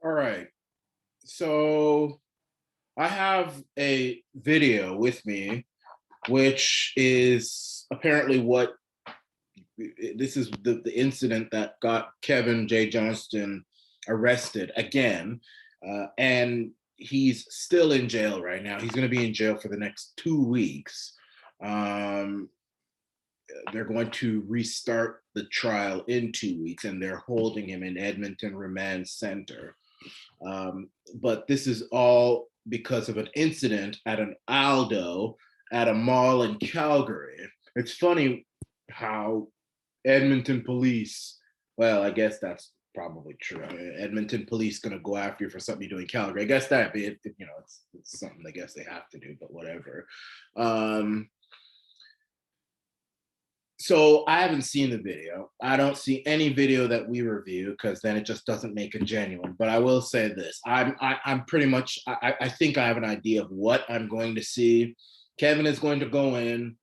All right. So I have a video with me, which is apparently what this is the incident that got Kevin J Johnston arrested again. And he's still in jail right now. He's going to be in jail for the next 2 weeks. Um, they're going to restart the trial in 2 weeks, and they're holding him in Edmonton Remand Center. But this is all because of an incident at an Aldo at a mall in Calgary. It's funny how Edmonton police, well, I guess that's probably true. I mean, Edmonton police going to go after you for something you do in Calgary. I guess that it's something I guess they have to do, but whatever. Um, so I haven't seen the video. I don't see any video that we review because then it just doesn't make it genuine. But I will say this: I'm pretty much I think I have an idea of what I'm going to see. Kevin is going to go in,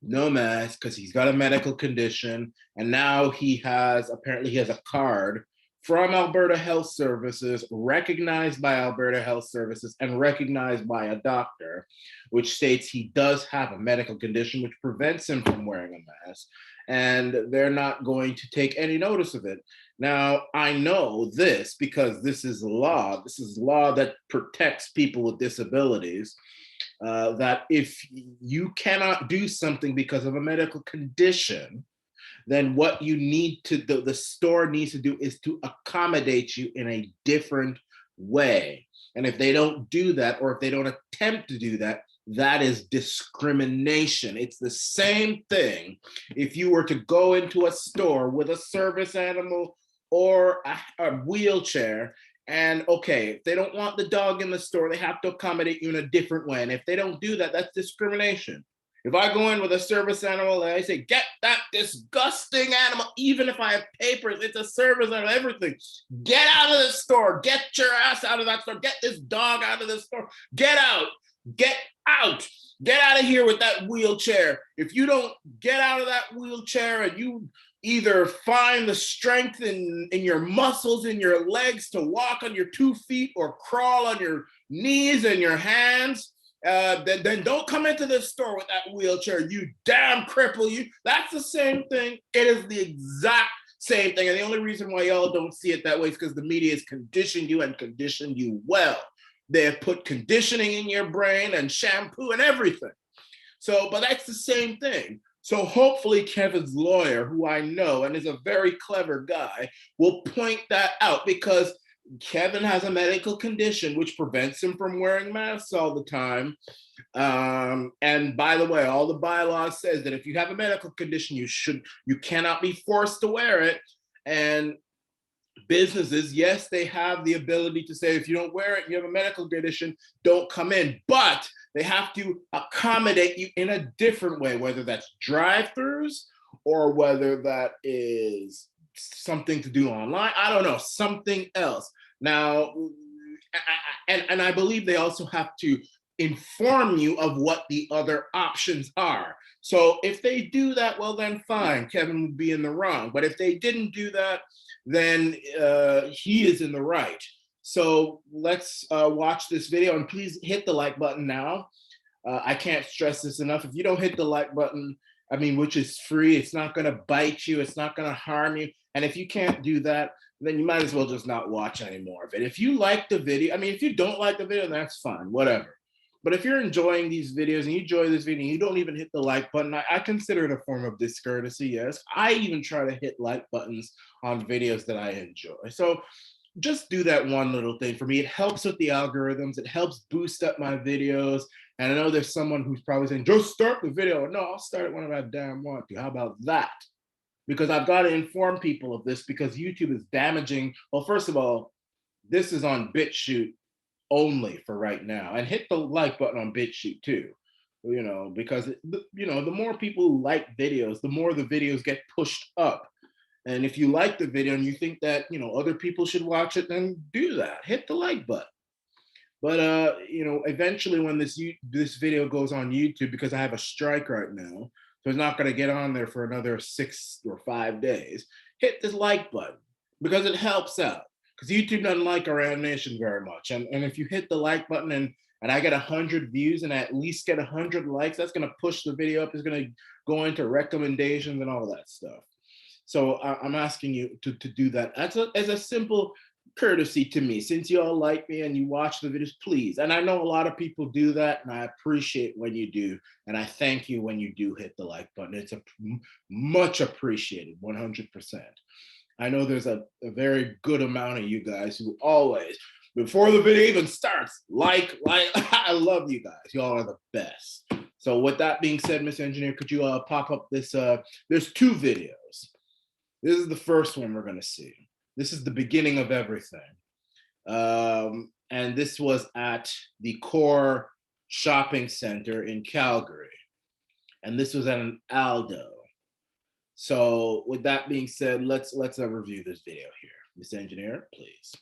no mask, because he's got a medical condition, and now he has a card from Alberta Health Services, recognized by Alberta Health Services and recognized by a doctor, which states he does have a medical condition which prevents him from wearing a mask, and they're not going to take any notice of it. Now, I know this because this is law. This is law that protects people with disabilities. That if you cannot do something because of a medical condition, then what you need to do, the store needs to do, is to accommodate you in a different way. And if they don't do that, or if they don't attempt to do that, that is discrimination. It's the same thing if you were to go into a store with a service animal or a wheelchair. And okay, if they don't want the dog in the store, they have to accommodate you in a different way. And if they don't do that, that's discrimination. If I go in with a service animal and I say, get that disgusting animal, even if I have papers, it's a service animal, everything. Get out of the store. Get your ass out of that store. Get this dog out of the store. Get out. Get out. Get out of here with that wheelchair. If you don't get out of that wheelchair and you either find the strength in your muscles, in your legs to walk on your 2 feet or crawl on your knees and your hands, then don't come into the store with that wheelchair, you damn cripple. That's the same thing. It is the exact same thing. And the only reason why y'all don't see it that way is because the media has conditioned you, and conditioned you well. They have put conditioning in your brain and shampoo and everything. So, but that's the same thing. So hopefully Kevin's lawyer, who I know and is a very clever guy, will point that out, because Kevin has a medical condition which prevents him from wearing masks all the time. And by the way, all the bylaws says that if you have a medical condition, you cannot be forced to wear it. And businesses, yes, they have the ability to say, if you don't wear it, you have a medical condition, don't come in. But they have to accommodate you in a different way, whether that's drive-throughs or whether that is something to do online. I don't know, something else. Now, and I believe they also have to inform you of what the other options are. So if they do that, well, then fine, Kevin would be in the wrong. But if they didn't do that, then he is in the right. So let's watch this video, and please hit the like button now. I can't stress this enough. If you don't hit the like button, I mean, which is free, it's not going to bite you, it's not going to harm you. And if you can't do that, then you might as well just not watch any more of it. If you like the video, I mean, if you don't like the video, that's fine, whatever. But if you're enjoying these videos and you enjoy this video and you don't even hit the like button, I consider it a form of discourtesy, yes. I even try to hit like buttons on videos that I enjoy. So just do that one little thing for me. It helps with the algorithms. It helps boost up my videos. And I know there's someone who's probably saying, just start the video. No, I'll start it whenever I damn want to. How about that? Because I've got to inform people of this, because YouTube is damaging. Well, first of all, this is on Bitchute only for right now. And hit the like button on Bitchute too. Because the more people who like videos, the more the videos get pushed up. And if you like the video and you think that other people should watch it, then do that. Hit the like button. But eventually when this video goes on YouTube, because I have a strike right now, so it's not going to get on there for another 6 or 5 days, hit this like button because it helps out. because YouTube doesn't like Arana Nation very much. And if you hit the like button and I get 100 views and I at least get 100 likes, that's going to push the video up. It's going to go into recommendations and all that stuff. So I'm asking you to do that as a simple courtesy to me. Since you all like me and you watch the videos, please. And I know a lot of people do that, and I appreciate when you do. And I thank you when you do hit the like button. It's much appreciated, 100%. I know there's a very good amount of you guys who always, before the video even starts, like, I love you guys. Y'all are the best. So with that being said, Miss Engineer, could you pop up this, there's 2 videos. This is the first one we're gonna see. This is the beginning of everything. And this was at the Core Shopping Center in Calgary. And this was at an Aldo. So with that being said, let's review this video here. Miss Engineer, please.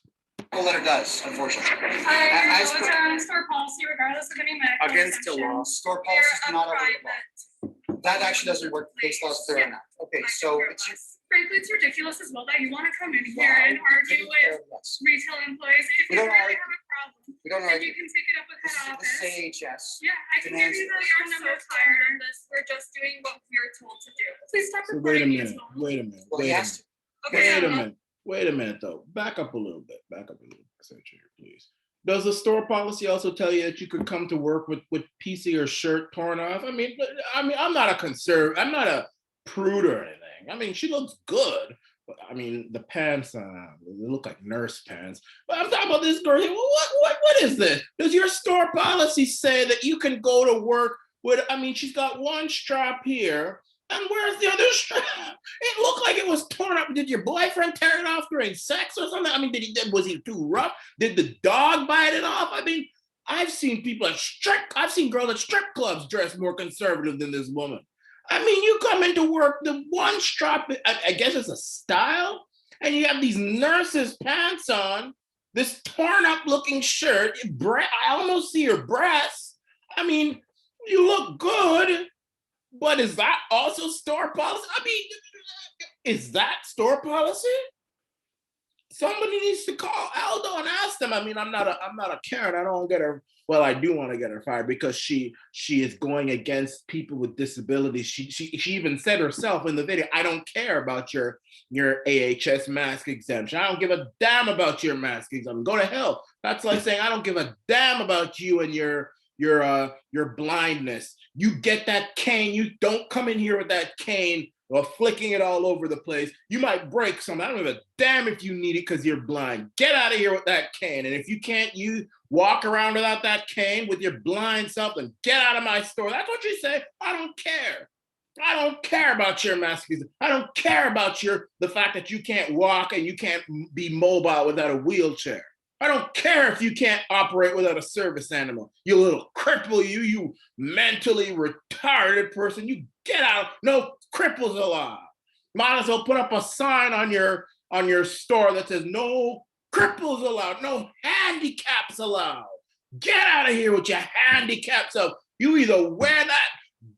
Well, letter does, unfortunately. It's our own store policy, regardless of any medical against the law. Store policy is not over the law. That actually doesn't work. Case law is clear on that. Okay, so it's frankly, it's ridiculous as well that you want to come in here and argue with retail employees. If you really have a problem, then you can take it up with head office. This is AHS. Yeah, I can give you the phone number tired on this. We're just doing what we're told to do. Please stop recording me as well. Wait a minute. Well, he has to. Okay, Wait a minute, though. Back up a little bit. Please. Does the store policy also tell you that you could come to work with PC or shirt torn off? I mean, I'm not a prude or anything. I mean, she looks good. But, I mean, the pants, they look like nurse pants. But I'm talking about this girl here. What is this? Does your store policy say that you can go to work with, I mean, she's got one strap here. And where's the other strap? It looked like it was torn up. Did your boyfriend tear it off during sex or something? I mean, was he too rough? Did the dog bite it off? I mean, I've seen girls at strip clubs dressed more conservative than this woman. I mean, you come into work, the one strap, I guess it's a style, and you have these nurses' pants on, this torn up looking shirt, I almost see your breasts. I mean, you look good. But is that also store policy? I mean, is that store policy? Somebody needs to call Aldo and ask them. I mean, I'm not a Karen. I don't get her. Well, I do want to get her fired because she is going against people with disabilities. She even said herself in the video, I don't care about your AHS mask exemption. I don't give a damn about your mask exemption. Go to hell. That's like saying I don't give a damn about you and your blindness. You get that cane. You don't come in here with that cane or flicking it all over the place. You might break something. I don't give a damn if you need it because you're blind. Get out of here with that cane. And if you can't walk around without that cane with your blind self, then get out of my store. That's what you say. I don't care. I don't care about your masks. I don't care about the fact that you can't walk and you can't be mobile without a wheelchair. I don't care if you can't operate without a service animal. You little cripple, you mentally retarded person. You get out. No cripples allowed. Might as well put up a sign on your store that says no cripples allowed, no handicaps allowed. Get out of here with your handicaps up. You either wear that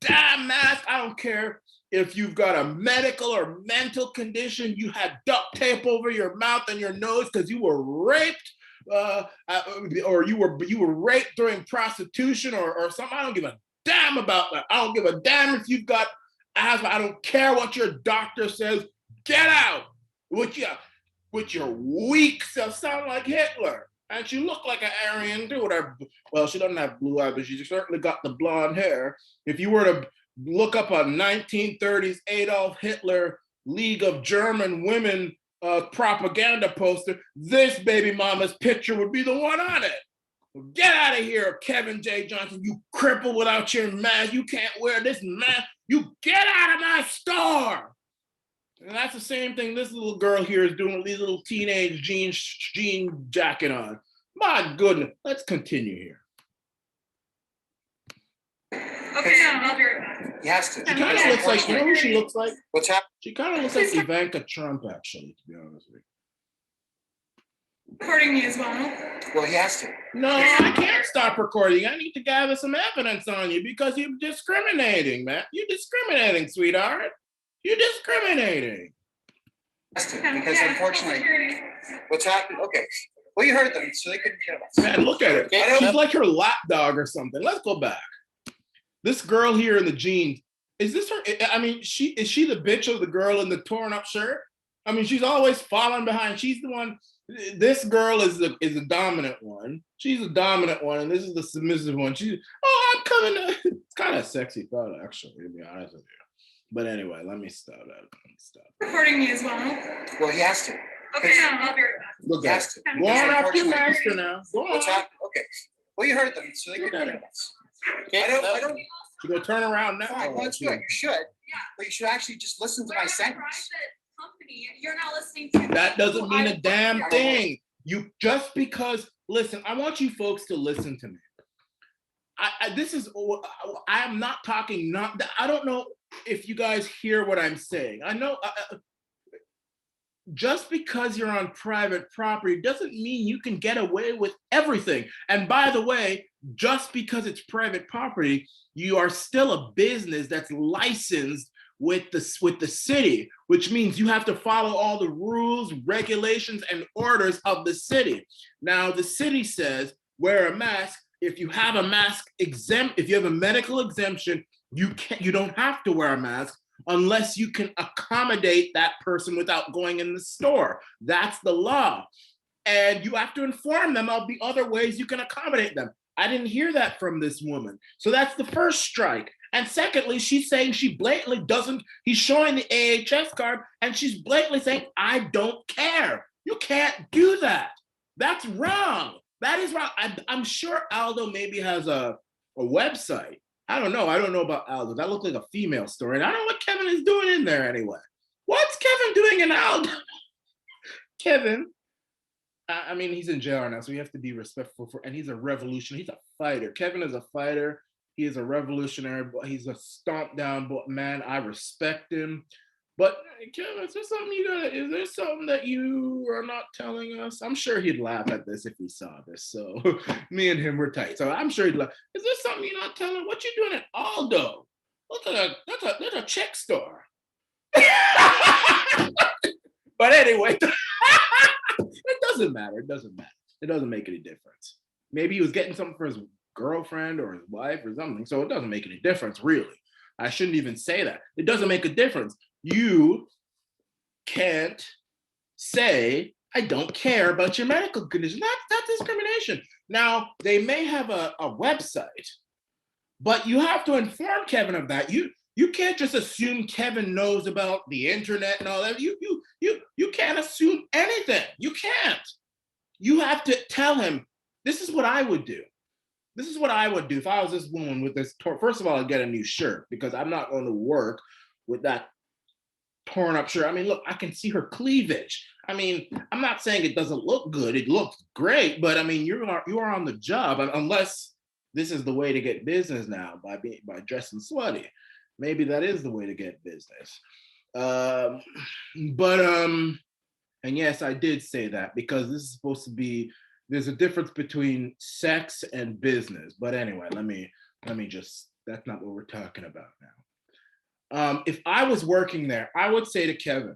damn mask. I don't care if you've got a medical or mental condition. You had duct tape over your mouth and your nose because you were raped. Or you were raped during prostitution or something. I don't give a damn about that. I don't give a damn if you've got asthma. I don't care what your doctor says. Get out with your weak self. Sound like Hitler. And she looked like an Aryan too. Well, she doesn't have blue eyes, but she certainly got the blonde hair. If you were to look up a 1930s Adolf Hitler League of German Women propaganda poster, this baby mama's picture would be the one on it. Get out of here, Kevin J Johnston. You cripple without your mask. You can't wear this mask. You get out of my store. And that's the same thing this little girl here is doing with these little teenage jean jacket on. My goodness. Let's continue here. Okay, I'll be right back. He has to. She kind of looks like, you know who she looks like? What's happening? She kind of looks like Ivanka Trump, actually, to be honest with you. Recording me as well. Well, he has to. No, I can't stop recording. I need to gather some evidence on you because you're discriminating, man. You're discriminating, sweetheart. You're discriminating. Because unfortunately, what's happened, okay, well, you heard them, so they couldn't care about. Man, look at it. She's like her lap dog or something. Let's go back. This girl here in the jeans, is this her? I mean, is she the bitch of the girl in the torn up shirt? I mean, she's always following behind. She's the one. This girl is the dominant one. She's the dominant one, and this is the submissive one. I'm coming. It's kind of a sexy thought, actually, to be honest with you. But anyway, let me stop that. Recording me as well. Well, he has to. Okay, I'll be right back. Look at it. Go on after faster now. Go on. What's happened? Okay. Well, you heard them, so they couldn't care about. I don't. You go turn around now. Fine, well, that's good. You should. Yeah. But you should actually just listen to my sentence. Company, you're not listening to that doesn't mean a damn thing. You just because listen, I want you folks to listen to me. I am not talking. I don't know if you guys hear what I'm saying. I know. Just because you're on private property doesn't mean you can get away with everything. And by the way, just because it's private property, you are still a business that's licensed with the city, which means you have to follow all the rules, regulations, and orders of the city. Now, the city says wear a mask. If you have a mask exempt, if you have a medical exemption, you don't have to wear a mask unless you can accommodate that person without going in the store. That's the law. And you have to inform them of the other ways you can accommodate them. I didn't hear that from this woman. So that's the first strike. And secondly, she's saying she blatantly doesn't, he's showing the AHS card and she's blatantly saying, I don't care. You can't do that. That's wrong. That is wrong. I'm sure Aldo maybe has a website. I don't know. I don't know about Aldo. That looked like a female story. And I don't know what Kevin is doing in there anyway. What's Kevin doing in Aldo? Kevin, I mean, he's in jail right now, so we have to be respectful and he's a revolutionary. He's a fighter. Kevin is a fighter. He is a revolutionary. He's a stomp down man. I respect him. But Kevin, is there something that you are not telling us? I'm sure he'd laugh at this if he saw this. So me and him were tight. So I'm sure he'd laugh. Is there something you're not telling? What you doing at Aldo? That's a check store. But anyway, it doesn't matter. It doesn't matter. It doesn't make any difference. Maybe he was getting something for his girlfriend or his wife or something. So it doesn't make any difference, really. I shouldn't even say that. It doesn't make a difference. You can't say, I don't care about your medical condition. That's discrimination. Now, they may have a website, but you have to inform Kevin of that. You can't just assume Kevin knows about the internet and all that. You can't assume anything. You can't. You have to tell him, this is what I would do. This is what I would do if I was this woman with this. First of all, I'd get a new shirt because I'm not going to work with that torn up shirt. I mean, look, I can see her cleavage. I mean, I'm not saying it doesn't look good. It looks great, but I mean, you are on the job unless this is the way to get business now by dressing sweaty. Maybe that is the way to get business. And yes, I did say that because this is supposed to be. There's a difference between sex and business. But anyway, let me just, that's not what we're talking about now. If I was working there, I would say to Kevin,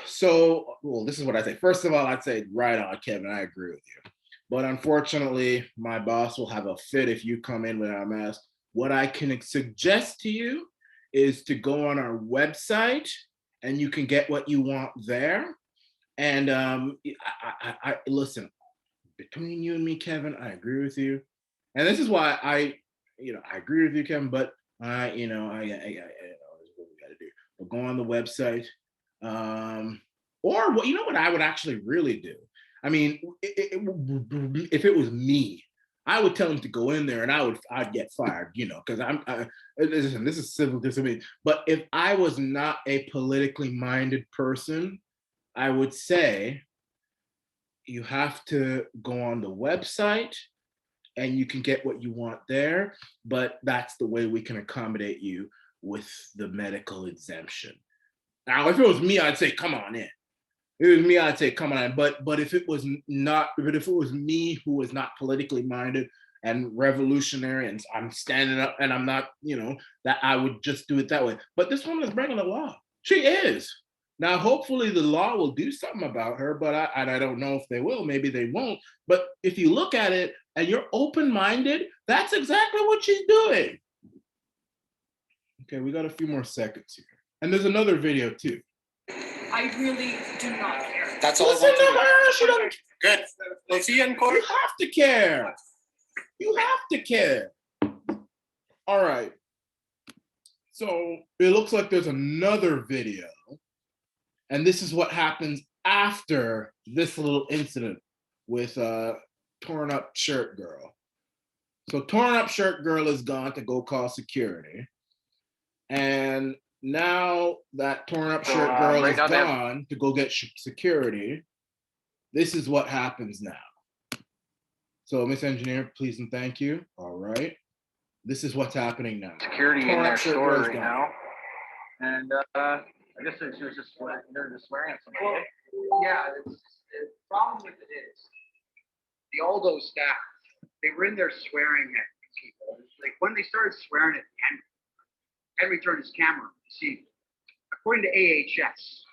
this is what I say. First of all, I'd say, right on, Kevin, I agree with you. But unfortunately, my boss will have a fit if you come in without a mask. What I can suggest to you is to go on our website and you can get what you want there. And I listen, between you and me, Kevin, I agree with you. And this is why I agree with you, Kevin, but I this is what we got to do. But go on the website. Or what I would actually really do. I mean, if it was me, I would tell him to go in there and I'd get fired, because listen, this is civil disobedience. But if I was not a politically minded person, I would say you have to go on the website and you can get what you want there, but that's the way we can accommodate you with the medical exemption. Now, if it was me, I'd say, come on in. If it was me, I'd say, come on in. But if it was me who was not politically minded and revolutionary and I'm standing up and I'm not, that I would just do it that way. But this woman is breaking the law. She is. Now, hopefully the law will do something about her, but I don't know if they will. Maybe they won't. But if you look at it and you're open-minded, that's exactly what she's doing. Okay, we got a few more seconds here. And there's another video too. I really do not care. That's all I Listen want to to know. her. She doesn't. Good. We'll see you in court. You have to care. You have to care. All right. So it looks like there's another video. And this is what happens after this little incident with torn up shirt girl. So torn up shirt girl is gone to go call security. And now that torn up shirt girl is gone to go get security, this is what happens now. So Miss Engineer, please and thank you. All right. This is what's happening now. Security in their store right now. And I guess she was just they're just swearing at somebody. Well, yeah, the problem with it is the Aldo staff, they were in there swearing at people. Like when they started swearing at Henry turned his camera. See, according to AHS,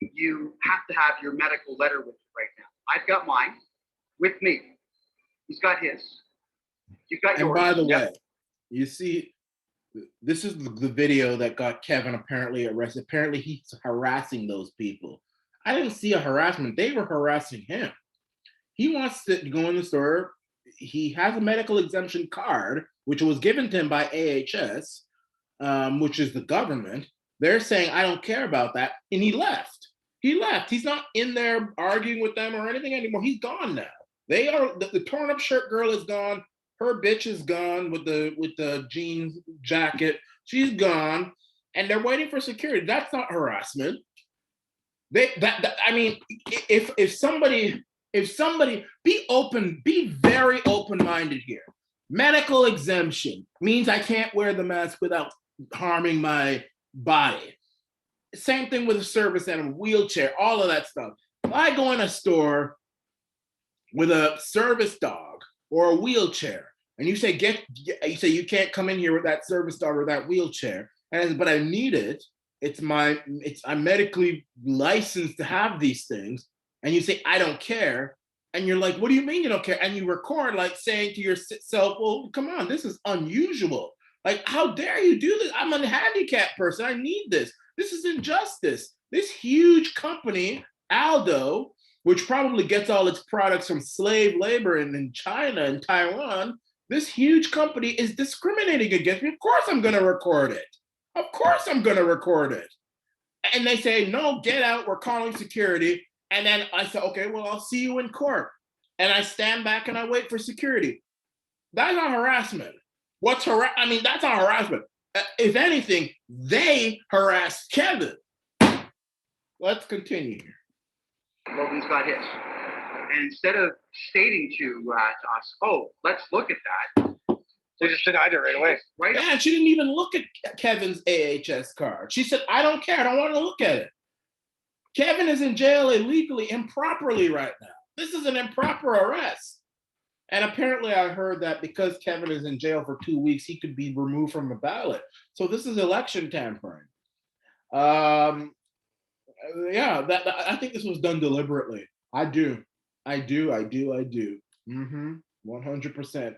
you have to have your medical letter with you right now. I've got mine with me. He's got his. You've got yours. And by the way, you see, this is the video that got Kevin apparently arrested. Apparently he's harassing those people. I didn't see a harassment. They were harassing him. He wants to go in the store. He has a medical exemption card, which was given to him by AHS, which is the government. They're saying, I don't care about that. And he left. He left. He's not in there arguing with them or anything anymore. He's gone now. They are, the torn up shirt girl is gone. Her bitch is gone with the jeans jacket. She's gone. And they're waiting for security. That's not harassment. I mean, if somebody be very open-minded here. Medical exemption means I can't wear the mask without harming my body. Same thing with a service animal, wheelchair, all of that stuff. If I go in a store with a service dog or a wheelchair, and you say you can't come in here with that service dog or that wheelchair, but I need it. I'm medically licensed to have these things, and you say I don't care, and you're like, what do you mean you don't care? And you record like saying to yourself, well, come on, this is unusual. Like, how dare you do this? I'm a handicapped person. I need this. This is injustice. This huge company, Aldo, which probably gets all its products from slave labor in China and Taiwan, this huge company is discriminating against me. Of course I'm going to record it. Of course I'm going to record it. And they say, no, get out. We're calling security. And then I say, okay, well, I'll see you in court. And I stand back and I wait for security. That's not harassment. That's not harassment. If anything, they harassed Kevin. Let's continue here. Logan's got his. And instead of stating to us, oh, let's look at that. They just denied it right away. Right? Yeah, and she didn't even look at Kevin's AHS card. She said, I don't care. I don't want to look at it. Kevin is in jail illegally, improperly right now. This is an improper arrest. And apparently I heard that because Kevin is in jail for 2 weeks, he could be removed from the ballot. So this is election tampering. I think this was done deliberately. I do. 100%.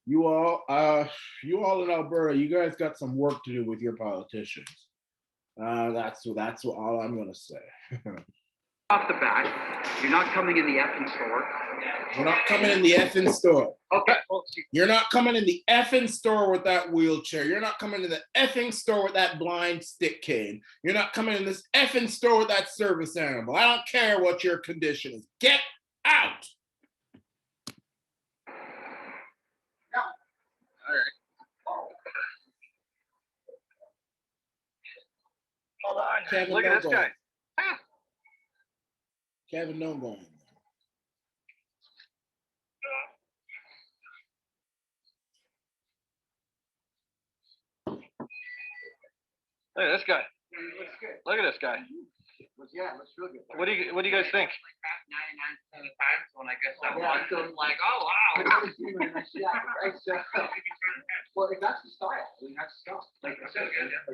You all in Alberta, you guys got some work to do with your politicians. That's all I'm gonna say. Off the bat, you're not coming in the effing store. You're not coming in the effing store. Okay. Well, You're not coming in the effing store with that wheelchair. You're not coming in the effing store with that blind stick cane. You're not coming in this effing store with that service animal. I don't care what your condition is. Get out. Hold on. Kevin, Look at this guy. Kevin, don't go in there. Look at this guy. looks good. Look at this guy. Yeah, it looks really good. What do you guys think? Like 99% of the times when I guess I'm I'm like, oh wow. Well, if that's the style, I mean, that's the style. Like I said,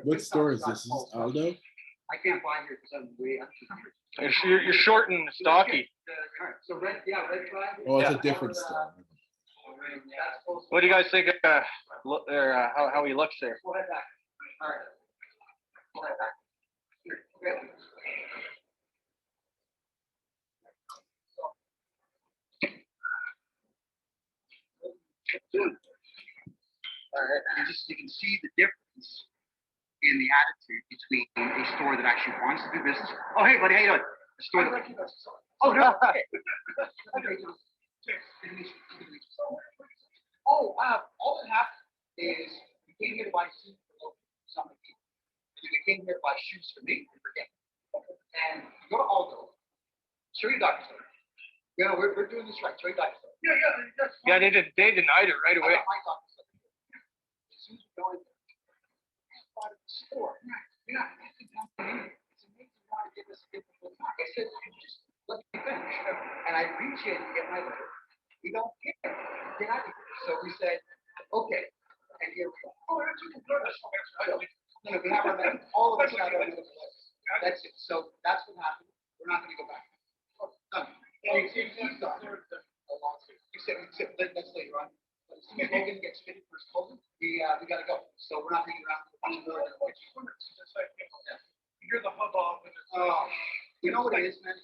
What store is this? Is this Aldo? I can't fly here because I'm way up. You're short and stocky. Alright, so red flag. Oh, it's Yeah. a different stuff. What do you guys think? How he looks there? Go ahead back. All right. Go ahead back. Here, okay. All right. You can see the difference in the attitude between a store that actually wants to do business. Oh, hey, buddy, how you doing? A store that. Oh, no. Okay. Oh, all that happened is we came here to buy shoes for some people. And we came here to buy shoes for me and for him. And you go to Aldo, show your doctor. You know, we're doing this right. Show your doctor. Yeah, they denied it right I away. got my doctor. As soon as we go in there, it's part of the store. You're not acting down to me. It's amazing you want to give us a difficult time. I said, just let me finish. And I reach in to get my letter. We don't care. Get out of here. So we said, okay. And here we go. Oh, that's okay. No, we have our men. All of us have our men. That's it. So that's what happened. We're not going to go back. Done. He's done. Except let's later on. As soon as Logan gets fitted for his clothing, we got to go. So we're not hanging around for a bunch more. You're the hubbub. You know what it is, man?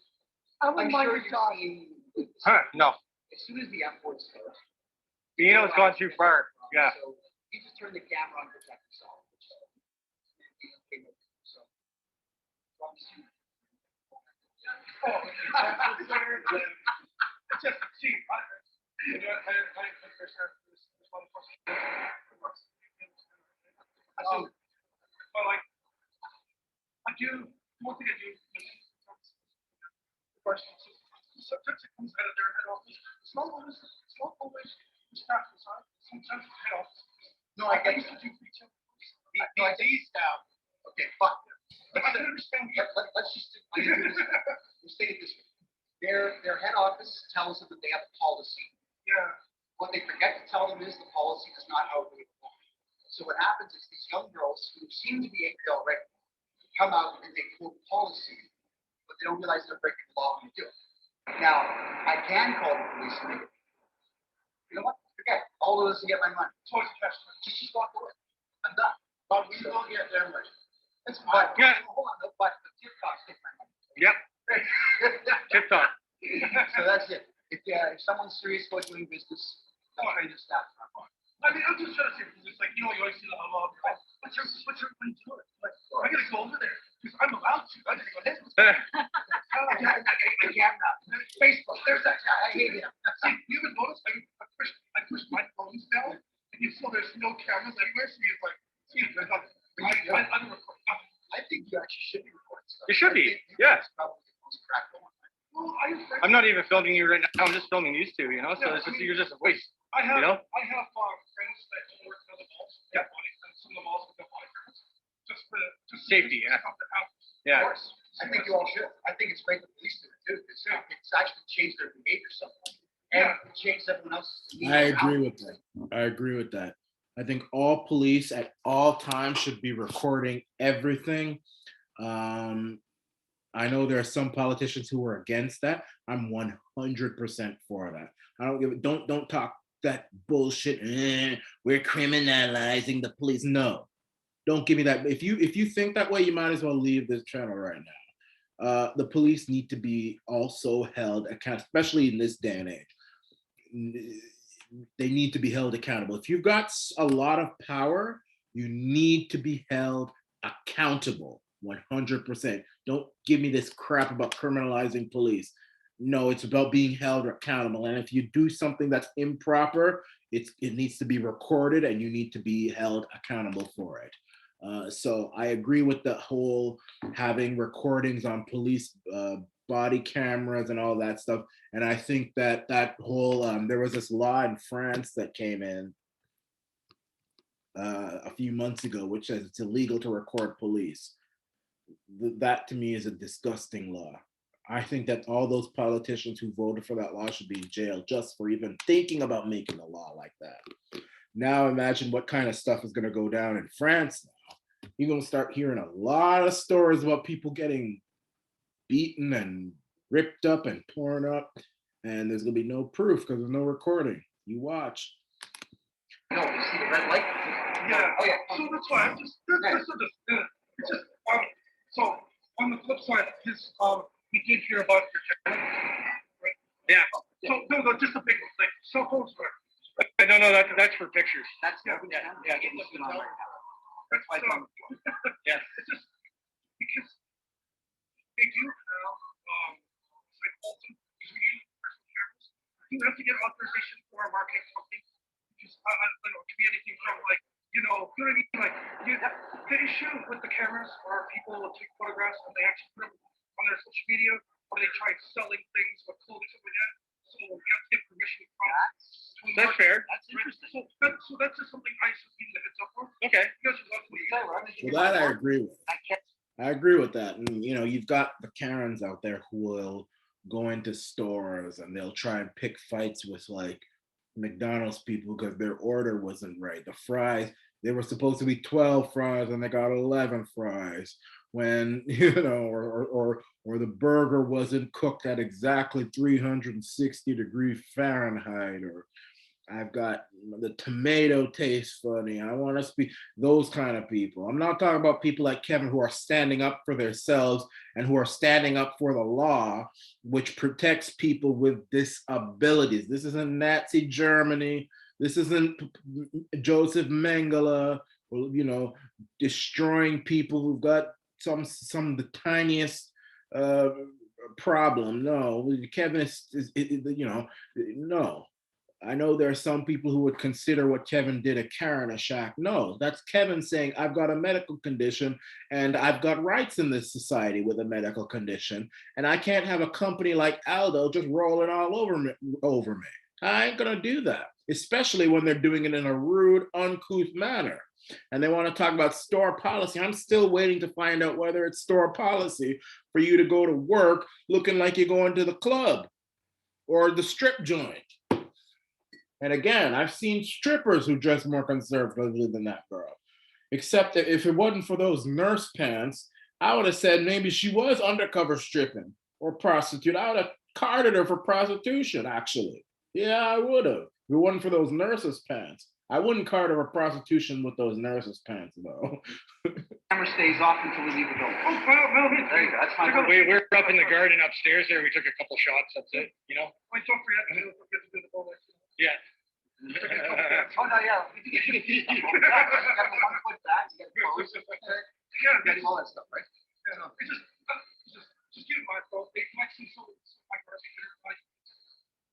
I'm sure you've seen. No. As soon as the F word starts. You know it's gone too far. Yeah. So he just turned the camera on to protect himself. Just see, but like, I do one thing I do. Sometimes it comes out of their head office. It's not always the staff inside. Sometimes it's head office. No, I get used to do retail. these now. Okay, fine. I can understand. Let's just we'll say it this way. Their head office tells them that they have a policy. Yeah. What they forget to tell them is the policy does not outweigh the law. So what happens is these young girls who seem to be angry already come out and they quote policy, but they don't realize they're breaking the law when they do it. Now, I can call the police and make it. You know what? Forget. All of us can get my money. Towards the customer. Just walk away. I'm done. But we will get their money. That's fine. Yeah. Hold on, but the TikTok take my money. Yep. TikTok. So that's it. If someone's serious about doing business, they'll train their staff. I mean, I'm just trying to say, it's like, you always see the hubbub. What's your when you do it? Like, I gotta go over there because I'm allowed to. I gotta go ahead. I can't Facebook. There's that guy. I hate him. See, you ever notice I push my phones down and you feel there's no cameras anywhere, so you're like, see, there's nothing. I don't record nothing. I think you actually should be recording stuff. You should be, yeah. That's probably the most crap going on. Well, I'm not even filming you right now. I'm just filming these two, So it's just, you're just a waste. I have You know? friends that don't work in other malls. Yeah. And some of the malls with the body cameras. Just for Safety, yeah. stuff that happens. Of Yeah. course. I think you all should. I think it's great the police do it too. It's actually changed their behavior somewhat. And it changed everyone else's behavior. I agree with that. I agree with that. I think all police at all times should be recording everything. I know there are some politicians who are against that. I'm 100% for that. I don't give it. Don't talk that bullshit. We're criminalizing the police. No, don't give me that. If you think that way, you might as well leave this channel right now. The police need to be also held accountable, especially in this day and age. They need to be held accountable. If you've got a lot of power, you need to be held accountable 100%. Don't give me this crap about criminalizing police. No, it's about being held accountable. And if you do something that's improper, it needs to be recorded and you need to be held accountable for it. So I agree with the whole having recordings on police body cameras and all that stuff. And I think that whole, there was this law in France that came in a few months ago, which says it's illegal to record police. That to me is a disgusting law. I think that all those politicians who voted for that law should be in jail just for even thinking about making a law like that. Now imagine what kind of stuff is going to go down in France now. you're gonna start hearing a lot of stories about people getting beaten and ripped up and torn up, and there's gonna be no proof because there's no recording. You watch. No, you see the red light? Yeah. Oh, yeah. So that's why I'm just, it's just, so on the flip side, we did hear about your channel, right? Yeah. So, no, just a big thing. Cell phones are. No, that's for pictures. That's, Yeah. yeah, get this on right now. That's why. Yeah. It's just because they do have, like also, because we use personal cameras, you have to get authorization for a marketing company. Because I don't know, it could be anything from like, you know what I mean? Like, the issue with the cameras are people will take photographs and they actually put them on their social media, or they try selling things with clothing, something like that. So you have to get permission from. That's fair. That's interesting. So that's just something I should give you the heads up for. Okay. You guys are lucky. Well, that I agree with. I can't. I agree with that. And you know, you've got the Karens out there who will go into stores and they'll try and pick fights with like McDonald's people because their order wasn't right. The fries, they were supposed to be 12 fries and they got 11 fries. When you know, or the burger wasn't cooked at exactly 360 degrees Fahrenheit, or I've got the tomato tastes funny. I want us to be those kind of people. I'm not talking about people like Kevin who are standing up for themselves and who are standing up for the law, which protects people with disabilities. This isn't Nazi Germany. This isn't Joseph Mengele, you know, destroying people who've got some of the tiniest problem. No, Kevin is you know, no. I know there are some people who would consider what Kevin did a Karen a shack. No, that's Kevin saying, I've got a medical condition and I've got rights in this society with a medical condition. And I can't have a company like Aldo just rolling all over me. I ain't gonna do that, especially when they're doing it in a rude, uncouth manner. And they want to talk about store policy. I'm still waiting to find out whether it's store policy for you to go to work looking like you're going to the club or the strip joint. And again, I've seen strippers who dress more conservatively than that girl. Except that if it wasn't for those nurse pants, I would have said maybe she was undercover stripping or prostitute. I would have carded her for prostitution, actually. Yeah, I would have. If it wasn't for those nurses' pants. I wouldn't card her for prostitution with those nurses' pants, though. Camera stays off until we leave the building. Oh, well, There you go. That's fine. We're up in the garden upstairs there. We took a couple shots. That's it. You know. Wait, don't forget to do the bonus. Yeah. Oh, no, yeah. You got the 1 foot back, you got the clothes. You got all that stuff, right? Yeah, no, it's just get my fault. They might see some like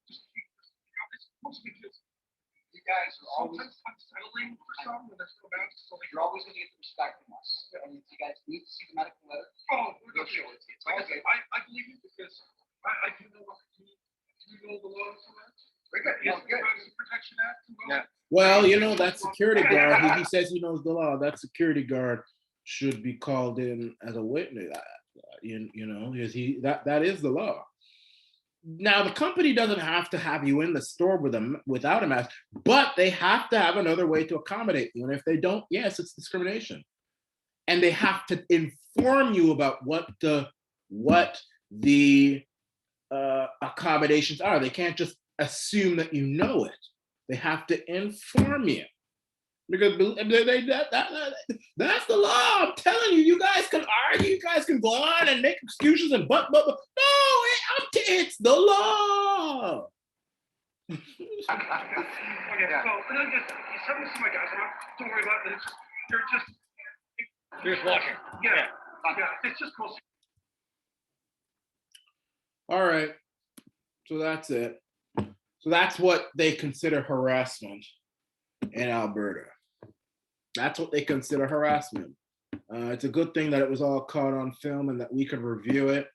just keep, you know, it's mostly just. You guys are always unsettling for some when they're so bad. So you're always going to get the respect from us. And if you guys need to see the medical letter, we're we'll gonna show it to you. It's like okay. I believe you because I do know what you know the law so much. Very good. Yes, Good. Protection Act. Yeah. Well, you know, that security guard, he says he knows the law. That security guard should be called in as a witness. You know, that is the law. Now, the company doesn't have to have you in the store without a mask, but they have to have another way to accommodate you. And if they don't, yes, it's discrimination. And they have to inform you about what the accommodations are. They can't just assume that you know it. They have to inform you. Because that's the law. I'm telling you, you guys can argue, you guys can go on and make excuses and but no, it's the law. Okay, so and then just some of my guys, don't worry about it. They're just watching. Yeah, it's just close. All right, so that's it. So that's what they consider harassment in Alberta. That's what they consider harassment. It's a good thing that it was all caught on film and that we could review it.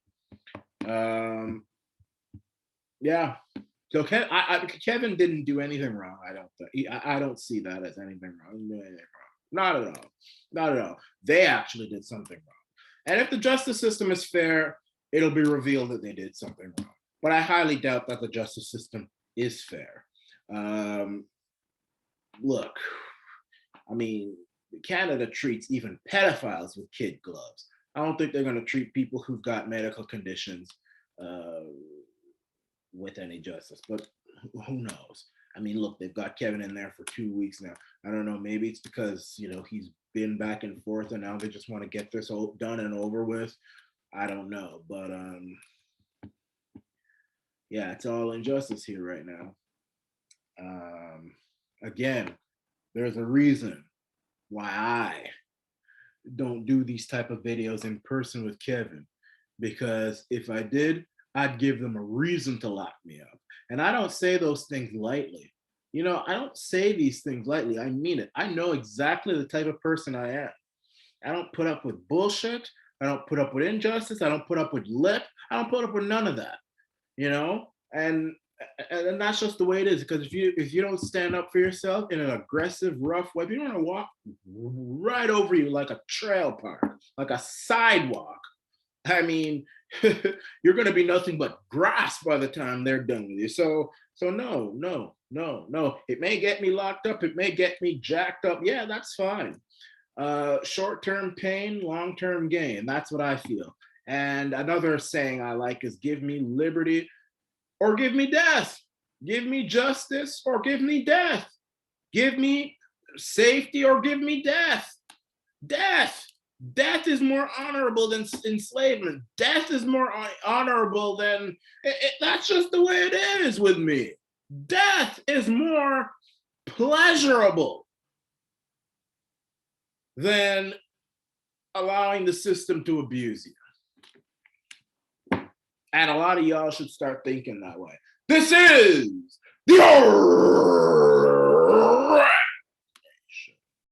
Yeah. So Kevin didn't do anything wrong. I don't think. I don't see that as anything wrong. Not at all. Not at all. They actually did something wrong. And if the justice system is fair, it'll be revealed that they did something wrong. But I highly doubt that the justice system is fair. Look, I mean, Canada treats even pedophiles with kid gloves. I don't think they're going to treat people who've got medical conditions with any justice, but who knows? I mean, look, they've got Kevin in there for 2 weeks now. I don't know, maybe it's because, you know, he's been back and forth and now they just want to get this done and over with. I don't know, but yeah, it's all injustice here right now. Again, there's a reason why I don't do these type of videos in person with Kevin, because if I did, I'd give them a reason to lock me up. And I don't say those things lightly. You know, I don't say these things lightly. I mean it. I know exactly the type of person I am. I don't put up with bullshit. I don't put up with injustice. I don't put up with lip. I don't put up with none of that, you know? And that's just the way it is. Because if you don't stand up for yourself in an aggressive, rough way, people are gonna walk right over you like a trail park, like a sidewalk. I mean, you're gonna be nothing but grass by the time they're done with you. So no. It may get me locked up. It may get me jacked up. Yeah, that's fine. Short-term pain, long-term gain. That's what I feel. And another saying I like is give me liberty or give me death. Give me justice or give me death. Give me safety or give me death. Death is more honorable than enslavement. Death is more honorable than, that's just the way it is with me. Death is more pleasurable than allowing the system to abuse you. And a lot of y'all should start thinking that way. This is the